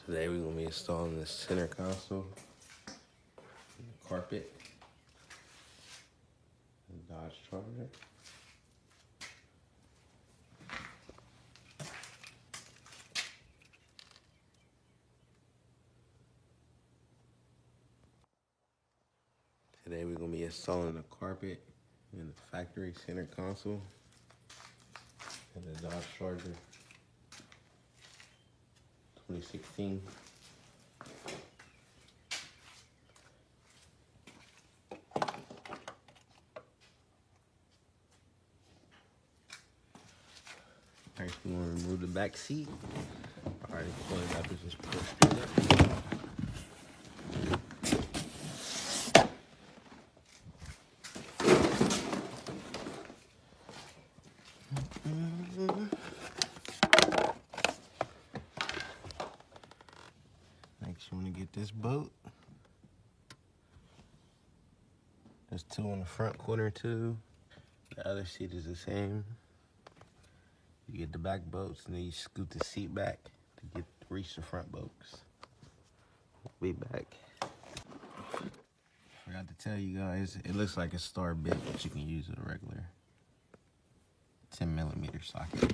Today we're gonna be installing the center console, the carpet, the Dodge Charger. Today we're gonna be installing the carpet and the factory center console and the Dodge Charger 2016. First, we're gonna remove the back seat. Alright, pull it up and just pull straight up. Next, you want to get this bolt. There's two on the front corner too. The other seat is the same. You get the back bolts and then you scoot the seat back to reach the front bolts. We'll be back. Forgot to tell you guys, it looks like a star bit, but you can use a regular 10mm socket.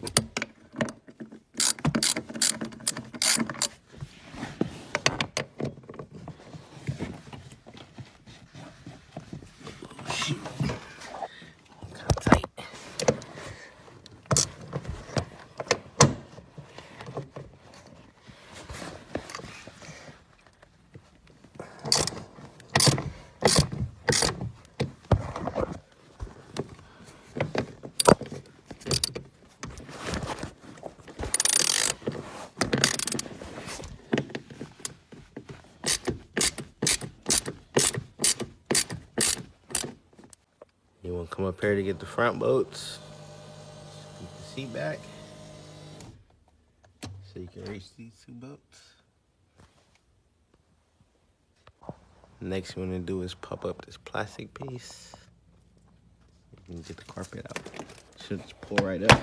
You want to come up here to get the front bolts, scoot the seat back so you can reach these two bolts. Next you want to do is pop up this plastic piece. You can get the carpet out. Should just pull right up.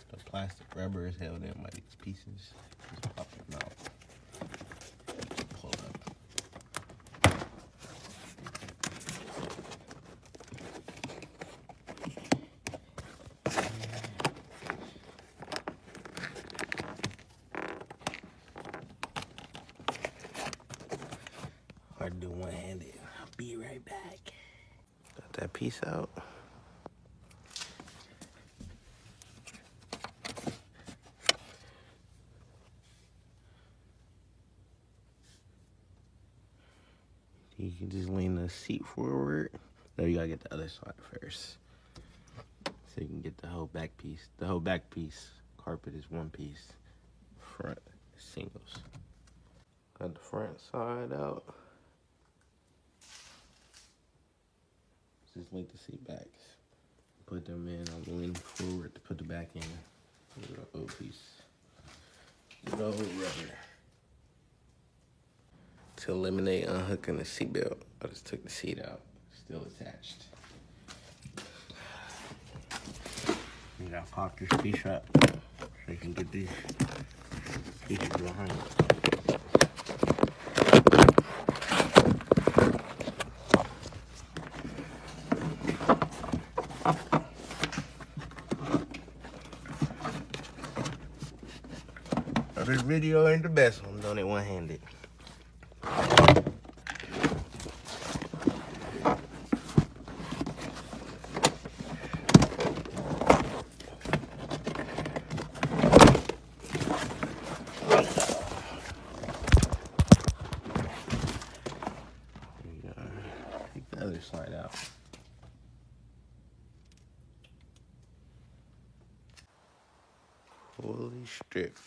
The plastic rubber is held in by these pieces. Just pop them out. Pull up. Hard to do one-handed. I'll be right back. Got that piece out. You can just lean the seat forward. No, you gotta get the other side first. So you can get the whole back piece. The whole back piece carpet is one piece. Front is singles. Got the front side out. Just link the seat backs. Put them in. I'm leaning forward to put the back in. The old piece. The old rubber. To eliminate unhooking the seatbelt, I just took the seat out. Still attached. You gotta pop this piece up so you can get these pieces behind it. This video ain't the best one, I'm doing it one-handed. Take the other side out. Fully stripped.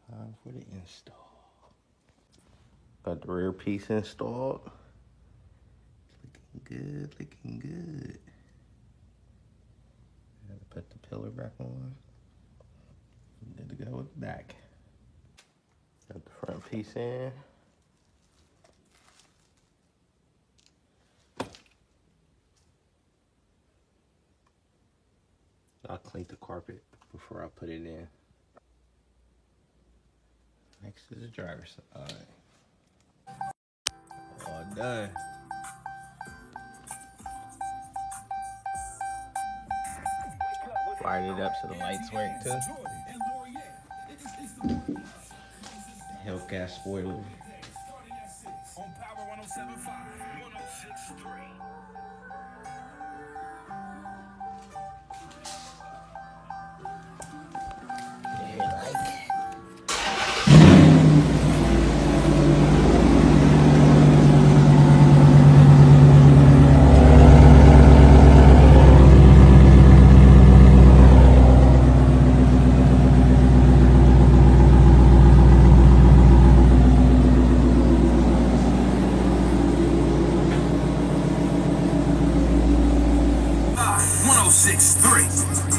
Time for the install. Got the rear piece installed. Looking good, looking good. Gotta put the pillar back on. Good to go with the back. Got the front piece in. clean the carpet before I put it in. Next is the driver's side. All done. Fired it up so the lights work too. Hellcat spoiler. Six, 3.